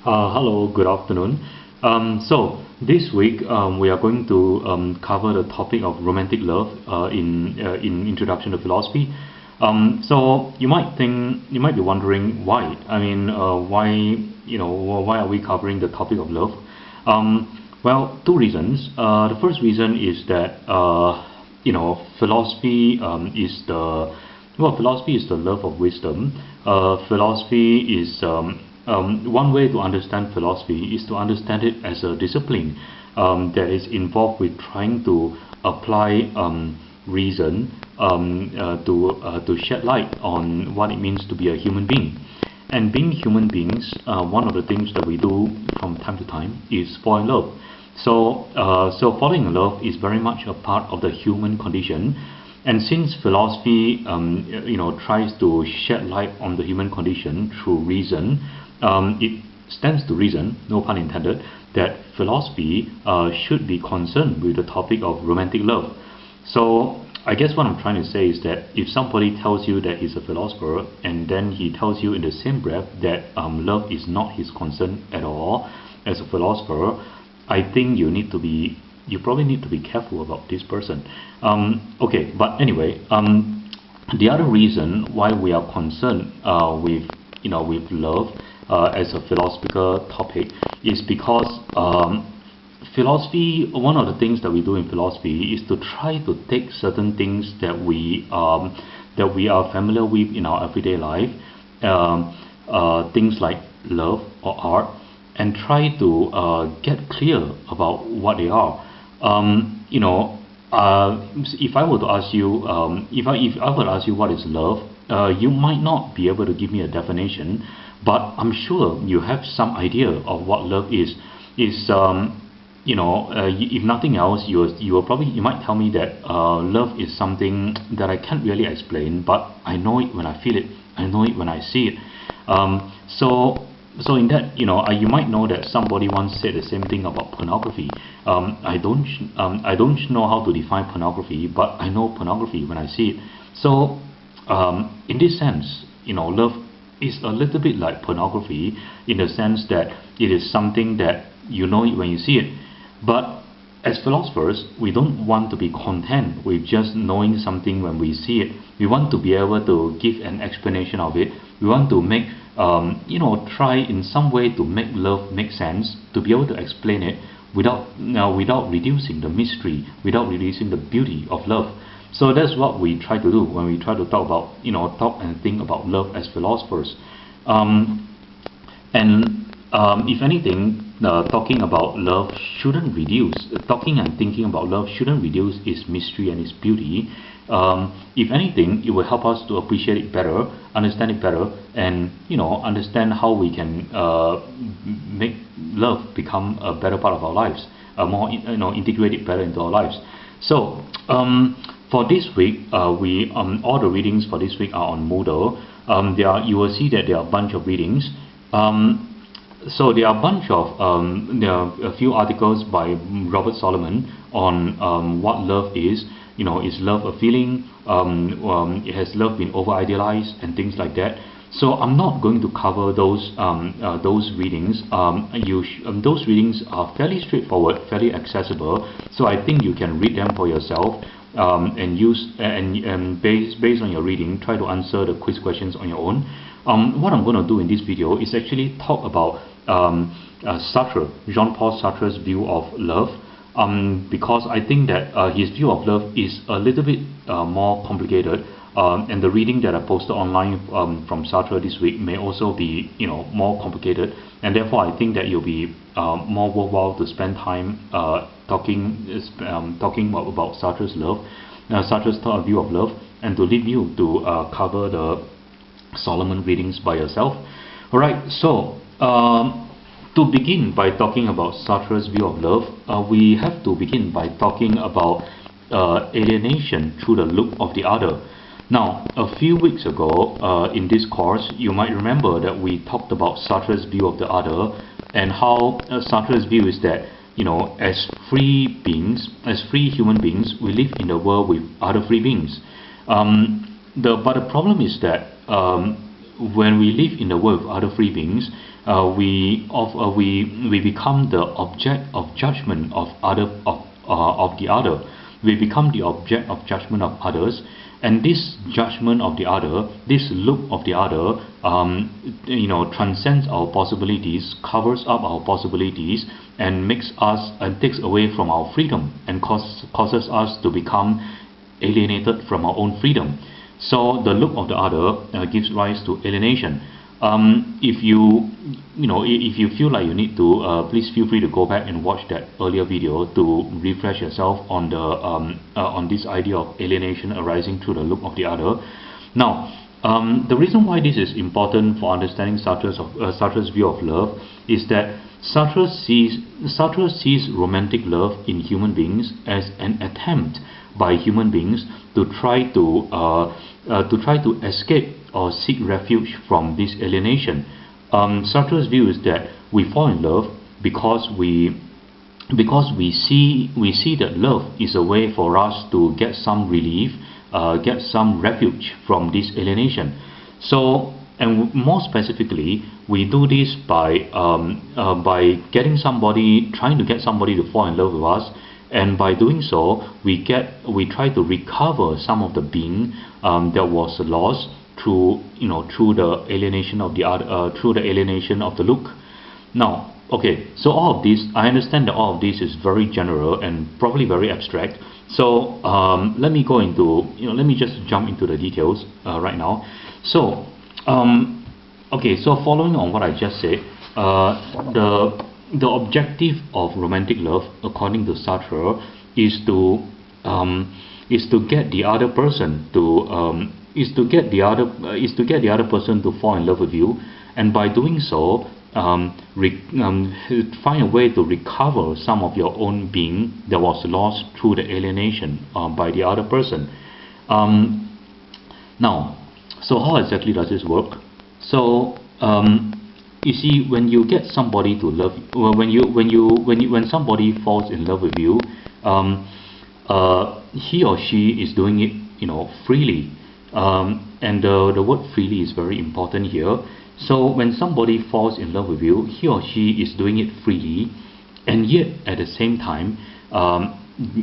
Hello, good afternoon. So this week we are going to cover the topic of romantic love in Introduction to Philosophy. So you might be wondering why. Why why are we covering the topic of love? Well, two reasons. The first reason is that philosophy philosophy is the love of wisdom. Philosophy is one way to understand philosophy is to understand it as a discipline that is involved with trying to apply reason to shed light on what it means to be a human being. And being human beings, one of the things that we do from time to time is fall in love. So falling in love is very much a part of the human condition. And since philosophy, tries to shed light on the human condition through reason, it stands to reason, no pun intended, that philosophy should be concerned with the topic of romantic love. So I guess what I'm trying to say is that if somebody tells you that he's a philosopher and then he tells you in the same breath that love is not his concern at all as a philosopher, I think you probably need to be careful about this person. Okay, but anyway, the other reason why we are concerned with love as a philosophical topic is because philosophy, one of the things that we do in philosophy is to try to take certain things that we are familiar with in our everyday life, things like love or art, and try to get clear about what they are. If I were to ask you, if I were to ask you what is love, you might not be able to give me a definition, but I'm sure you have some idea of what love is. If nothing else, you might tell me that love is something that I can't really explain, but I know it when I feel it. I know it when I see it. So in that, you might know that somebody once said the same thing about pornography. I don't know how to define pornography, but I know pornography when I see it. So in this sense, love is a little bit like pornography in the sense that it is something that you know it when you see it. But as philosophers, we don't want to be content with just knowing something when we see it. We want to be able to give an explanation of it. We want to make try in some way to make love make sense, to be able to explain it without reducing the mystery, without reducing the beauty of love. So that's what we try to do when we try to talk and think about love as philosophers. If anything, talking about love shouldn't reduce. Talking and thinking about love shouldn't reduce its mystery and its beauty. If anything, it will help us to appreciate it better, understand it better, and understand how we can make love become a better part of our lives, more integrate it better into our lives. So for this week, we all the readings for this week are on Moodle. You will see that there are a bunch of readings. So there are a few articles by Robert Solomon on what love is. Is love a feeling? Has love been over-idealized and things like that? So I'm not going to cover those readings. Those readings are fairly straightforward, fairly accessible. So I think you can read them for yourself and based on your reading, try to answer the quiz questions on your own. What I'm going to do in this video is actually talk about Sartre, Jean-Paul Sartre's view of love. Because I think that his view of love is a little bit more complicated, and the reading that I posted online from Sartre this week may also be more complicated, and therefore I think that it'll be more worthwhile to spend time talking about Sartre's love, Sartre's view of love, and to leave you to cover the Solomon readings by yourself. Alright, so to begin by talking about Sartre's view of love, we have to begin by talking about alienation through the look of the other. Now, a few weeks ago in this course, you might remember that we talked about Sartre's view of the other and how Sartre's view is that as free human beings, we live in the world with other free beings. But the problem is that when we live in the world of other free beings, we become the object of judgment of the other. We become the object of judgment of others, and this judgment of the other, this look of the other, transcends our possibilities, covers up our possibilities, and makes us and takes away from our freedom, and causes us to become alienated from our own freedom. So the look of the other gives rise to alienation. If you feel like you need to, please feel free to go back and watch that earlier video to refresh yourself on the on this idea of alienation arising through the look of the other. Now, the reason why this is important for understanding Sartre's view of love is that Sartre sees romantic love in human beings as an attempt by human beings to try to escape or seek refuge from this alienation. Sartre's view is that we fall in love because we see that love is a way for us to get some relief, get some refuge from this alienation. So, and more specifically, we do this by trying to get somebody to fall in love with us, and by doing so, we try to recover some of the being that was lost through the alienation of the other, through the alienation of the look. Now, okay, so all of this, I understand that all of this is very general and probably very abstract. So let me go into, let me just jump into the details right now. So, okay, so following on what I just said, the objective of romantic love, according to Sartre, is to get the other person to person to fall in love with you, and by doing so, find a way to recover some of your own being that was lost through the alienation by the other person. Now, so how exactly does this work? So you see, when you get somebody to love, when somebody falls in love with you, he or she is doing it, freely, and the word freely is very important here. So when somebody falls in love with you, he or she is doing it freely, and yet at the same time,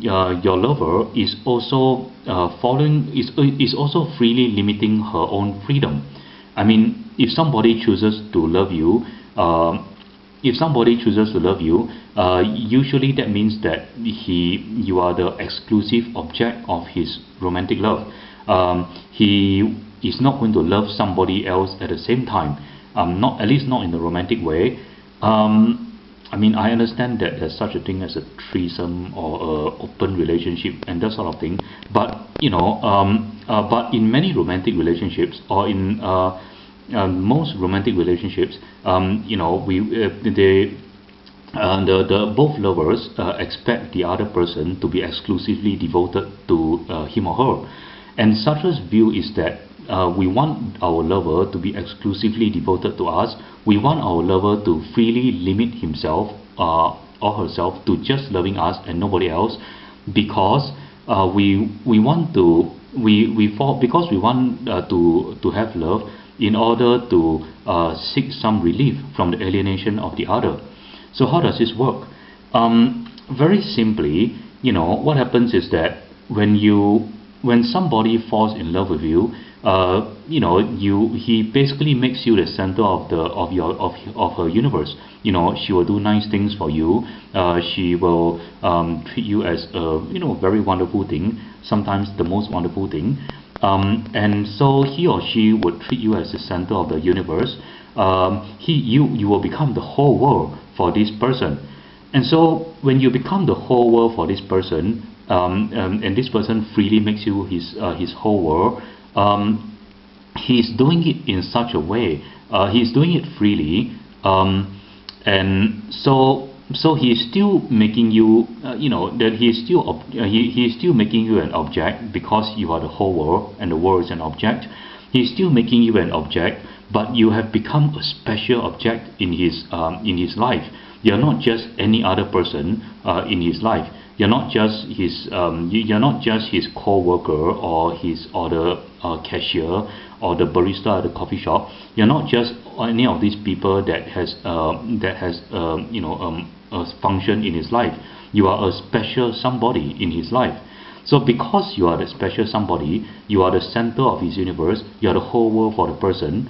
your lover is also is also freely limiting her own freedom. I mean, if somebody chooses to love you, usually that means that you are the exclusive object of his romantic love. He is not going to love somebody else at the same time, at least not in a romantic way. I mean, I understand that there's such a thing as a threesome or an open relationship and that sort of thing, but but in many romantic relationships, or in most romantic relationships, both lovers expect the other person to be exclusively devoted to him or her. And Sartre's view is that we want our lover to be exclusively devoted to us. We want our lover to freely limit himself or herself to just loving us and nobody else, because we want to have love in order to seek some relief from the alienation of the other. So how does this work? Very simply, what happens is that when somebody falls in love with you, he basically makes you the center of her universe. She will do nice things for you. She will treat you as a very wonderful thing, sometimes the most wonderful thing. And so he or she would treat you as the center of the universe. You will become the whole world for this person. And so when you become the whole world for this person, and this person freely makes you his whole world, he's doing it in such a way. He's doing it freely, and so he's still making you, that he's still making you an object, because you are the whole world and the world is an object. He's still making you an object, but you have become a special object in his life. You're not just any other person in his life. You're not just his co-worker or his order cashier or the barista at the coffee shop, you're not just any of these people that has a function in his life. You are a special somebody in his life. So because you are the special somebody, you are the center of his universe, you are the whole world for the person.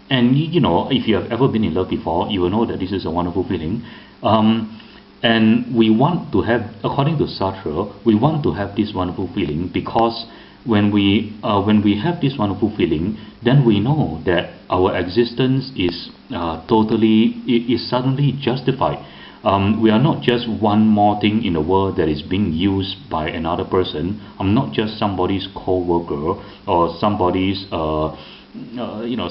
And you know, if you have ever been in love before, you will know that this is a wonderful feeling. And we want to have, according to Sartre, we want to have this wonderful feeling because when we have this wonderful feeling, then we know that our existence is suddenly justified. We are not just one more thing in the world that is being used by another person. I'm not just somebody's co-worker or somebody's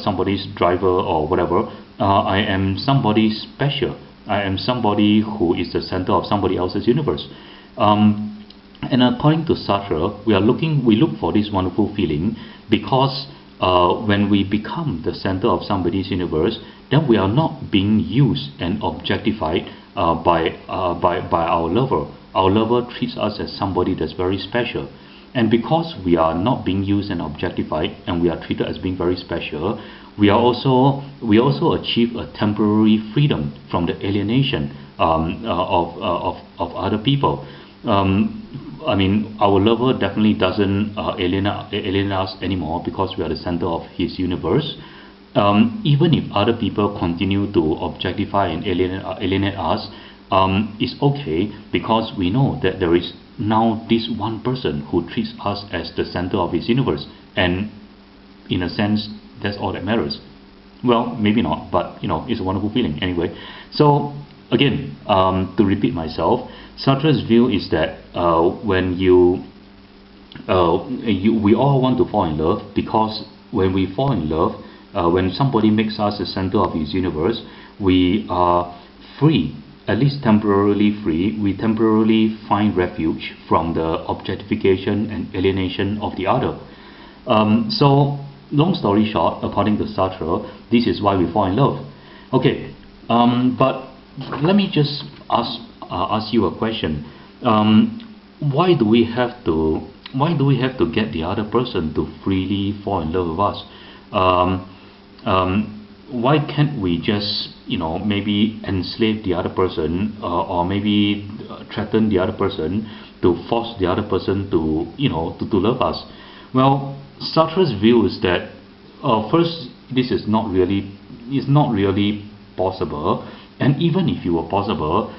somebody's driver or whatever. I am somebody special. I am somebody who is the center of somebody else's universe. And according to Sartre, we look for this wonderful feeling because when we become the center of somebody's universe, then we are not being used and objectified by our lover. Our lover treats us as somebody that's very special. And because we are not being used and objectified, and we are treated as being very special, we also achieve a temporary freedom from the alienation of other people. I mean, our lover definitely doesn't alienate us anymore because we are the center of his universe. Even if other people continue to objectify and alienate us, it's okay because we know that there is now this one person who treats us as the center of his universe, and in a sense that's all that matters. Well, maybe not, but you know, it's a wonderful feeling anyway. So again, to repeat myself, Sartre's view is that when we all want to fall in love, because when we fall in love, when somebody makes us the center of his universe, we are free, at least temporarily free. We temporarily find refuge from the objectification and alienation of the other. So long story short, according to Sartre, this is why we fall in love. Okay, but let me just ask you a question. Why do we have to get the other person to freely fall in love with us? Why can't we just, you know, maybe enslave the other person, or maybe threaten the other person to force the other person to, you know, to love us? Well, Sartre's view is that first, this is not really possible, and even if it were possible,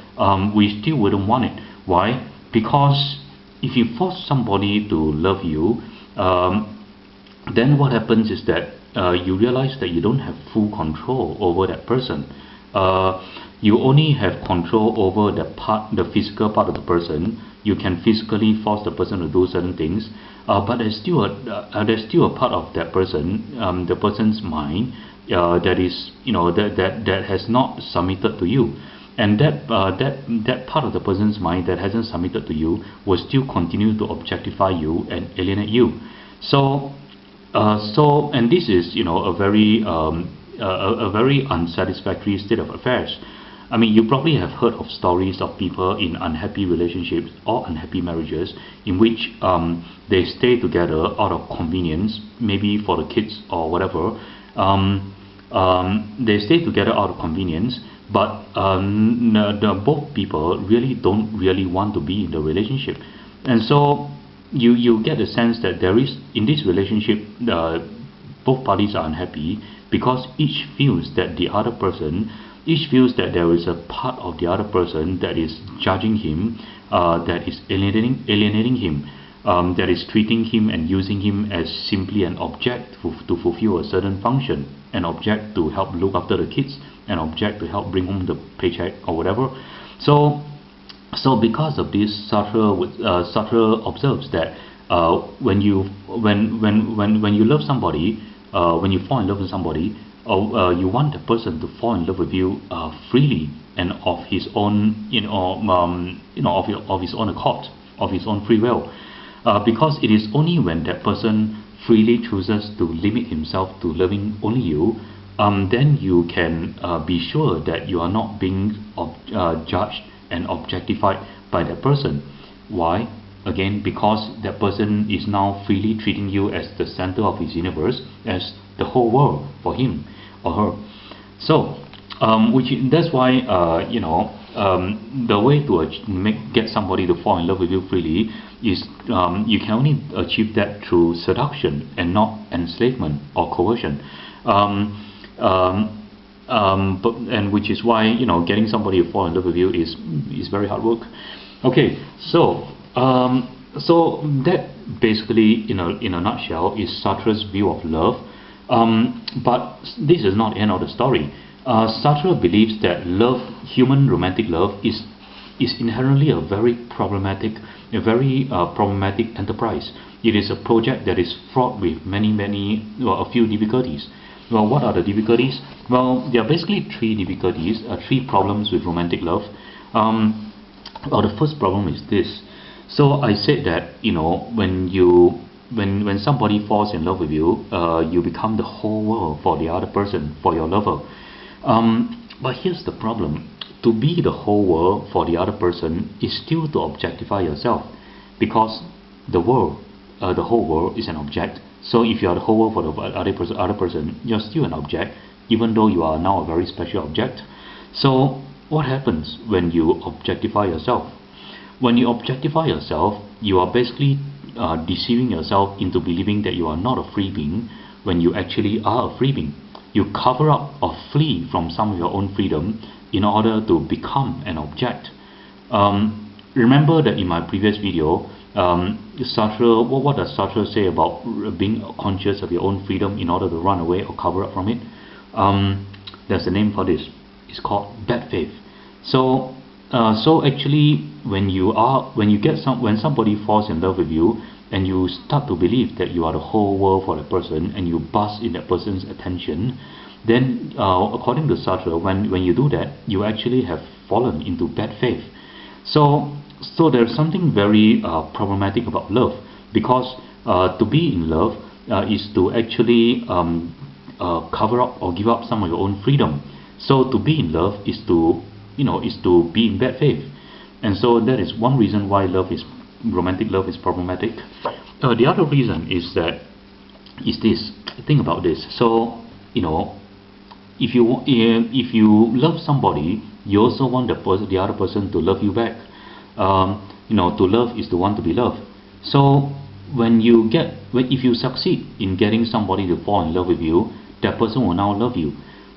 we still wouldn't want it. Why? Because if you force somebody to love you, then what happens is that you realize that you don't have full control over that person. You only have control over the physical part of the person. You can physically force the person to do certain things, but there's still a part of that person, the person's mind, that is, you know, that has not submitted to you, and that part of the person's mind that hasn't submitted to you will still continue to objectify you and alienate you. And this is, you know, a very unsatisfactory state of affairs. I mean, you probably have heard of stories of people in unhappy relationships or unhappy marriages in which they stay together out of convenience, maybe for the kids or whatever. They stay together out of convenience, but both people really don't really want to be in the relationship, and so you get the sense that there is, in this relationship, both parties are unhappy because each feels that there is a part of the other person that is judging him, that is alienating him, that is treating him and using him as simply an object to fulfill a certain function, an object to help look after the kids, an object to help bring home the paycheck or whatever. So because of this, Sartre observes that when you love somebody, when you fall in love with somebody, you want the person to fall in love with you freely and of his own, of his own accord, of his own free will, because it is only when that person freely chooses to limit himself to loving only you, then you can be sure that you are not being judged and objectified by that person. Why? again, because that person is now freely treating you as the center of his universe, as the whole world for him or her. So that's why the way to get somebody to fall in love with you freely is you can only achieve that through seduction and not enslavement or coercion. And which is why getting somebody to fall in love with you is very hard work. Okay, so that basically in a nutshell is Sartre's view of love. But this is not the end of the story. Sartre believes that love, human romantic love, is inherently a very problematic enterprise. It is a project that is fraught with a few difficulties. Well, what are the difficulties? Well, there are basically three difficulties, three problems with romantic love. Well, the first problem is this. So I said that when somebody falls in love with you, you become the whole world for the other person, for your lover. But here's the problem. To be the whole world for the other person is still to objectify yourself, because the whole world is an object. So if you are the whole world for the other person, you're still an object, even though you are now a very special object. So what happens when you objectify yourself? When you objectify yourself, you are basically deceiving yourself into believing that you are not a free being when you actually are a free being. You cover up or flee from some of your own freedom in order to become an object. Remember that in my previous video, Sartre, what does Sartre say about being conscious of your own freedom in order to run away or cover up from it? There's a name for this. It's called bad faith. So actually, when somebody falls in love with you, and you start to believe that you are the whole world for that person, and you bask in that person's attention, then according to Sartre, when you do that, you actually have fallen into bad faith. So there's something very problematic about love, because to be in love is to actually cover up or give up some of your own freedom. So to be in love is to be in bad faith, and so that is one reason why romantic love is problematic. The other reason is this. Think about this. So if you love somebody, you also want the other person to love you back. To love is to want to be loved. So if you succeed in getting somebody to fall in love with you, that person will now love you.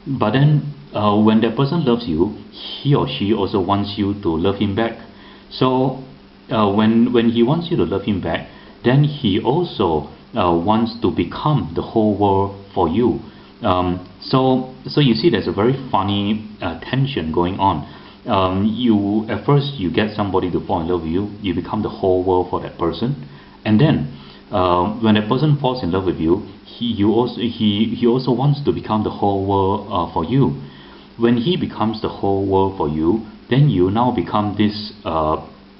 But then when that person loves you, he or she also wants you to love him back. So when he wants you to love him back, then he also wants to become the whole world for you. So you see, there's a very funny tension going on. At first you get somebody to fall in love with you, you become the whole world for that person, and then when that person falls in love with you, he also wants to become the whole world for you. When he becomes the whole world for you, then you now become this.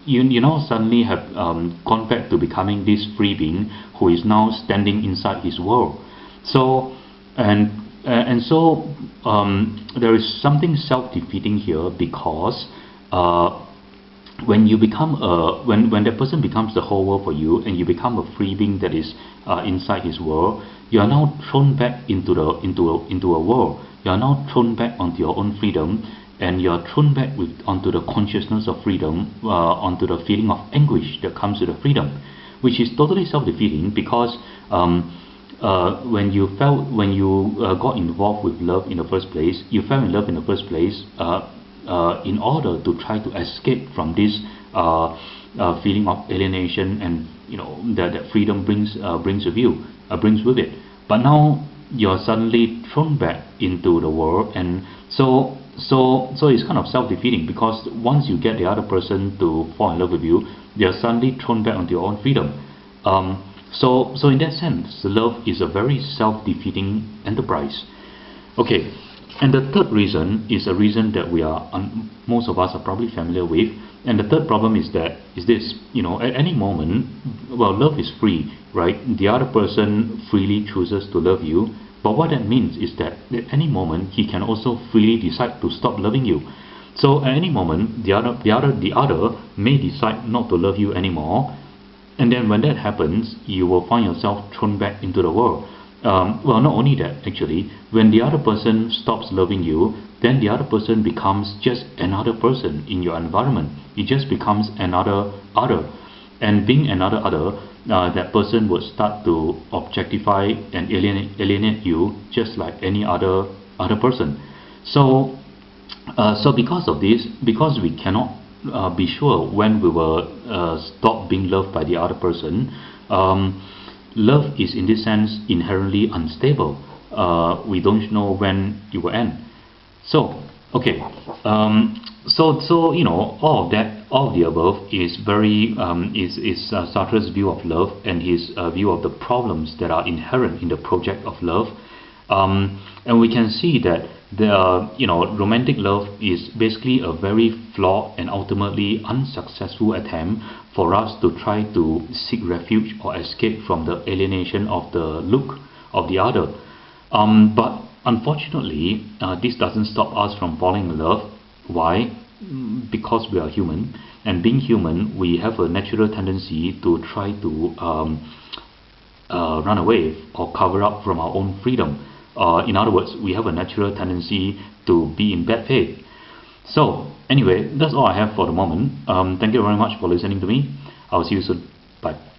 You now suddenly have gone back to becoming this free being who is now standing inside his world. So so there is something self-defeating here, because when that person becomes the whole world for you, and you become a free being that is inside his world, you are now thrown back into a world. You are now thrown back onto your own freedom, and you are thrown back onto the consciousness of freedom, onto the feeling of anguish that comes with the freedom, which is totally self-defeating, because when you got involved with love in the first place, you fell in love in the first place in order to try to escape from this feeling of alienation, and that freedom brings with it. But now you're suddenly thrown back into the world, and so it's kind of self-defeating, because once you get the other person to fall in love with you, they're suddenly thrown back onto your own freedom. So in that sense, love is a very self-defeating enterprise. Okay, and the third reason is a reason that most of us are probably familiar with. And the third problem is this: at any moment, love is free, right? The other person freely chooses to love you. But what that means is that at any moment he can also freely decide to stop loving you. So at any moment, the other may decide not to love you anymore, And then when that happens, you will find yourself thrown back into the world. Well, not only that, actually, when the other person stops loving you, then the other person becomes just another person in your environment. It just becomes another other. And being another other, that person would start to objectify and alienate you just like any other person. So so because of this, because we cannot be sure when we will stop being loved by the other person, love is in this sense inherently unstable. We don't know when it will end. So okay, so you know, all of that, all of the above is very is Sartre's view of love and his view of the problems that are inherent in the project of love. And we can see that the romantic love is basically a very flawed and ultimately unsuccessful attempt for us to try to seek refuge or escape from the alienation of the look of the other. But unfortunately, this doesn't stop us from falling in love. Why? Because we are human, and being human, we have a natural tendency to try to run away or cover up from our own freedom. In other words, we have a natural tendency to be in bad faith. So anyway, that's all I have for the moment. Thank you very much for listening to me. I'll see you soon. Bye.